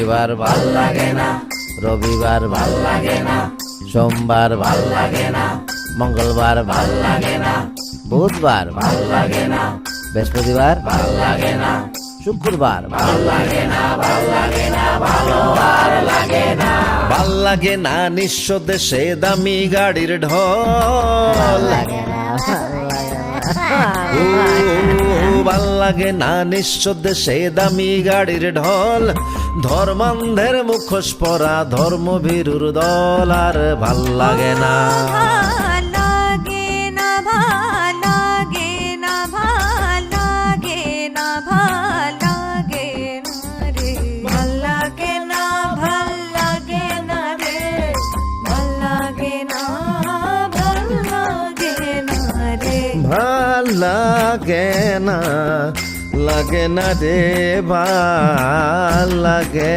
শনিবার ভাল লাগে না, রবিবার ভাল লাগে না, সোমবার ভাল লাগে না, মঙ্গলবার ভাল লাগে না, বুধবার ভাল লাগে না, বৃহস্পতিবার ভাল লাগে না, শুক্রবার ভাল লাগে না, ভাল লাগে না, ভালো আর লাগে না। ভাল লাগে না নিঃস্ব দেশে দামি গাড়ির ঢল, ভাল লাগে না নিঃস্ব দেশে দামি গাড়ির ঢল, ধর্মান্ধের মুখোশ পরা ধর্মভীরুর দল আর ভাল লাগে না। ভাল লাগে না, লাগে না রে, ভাল লাগে।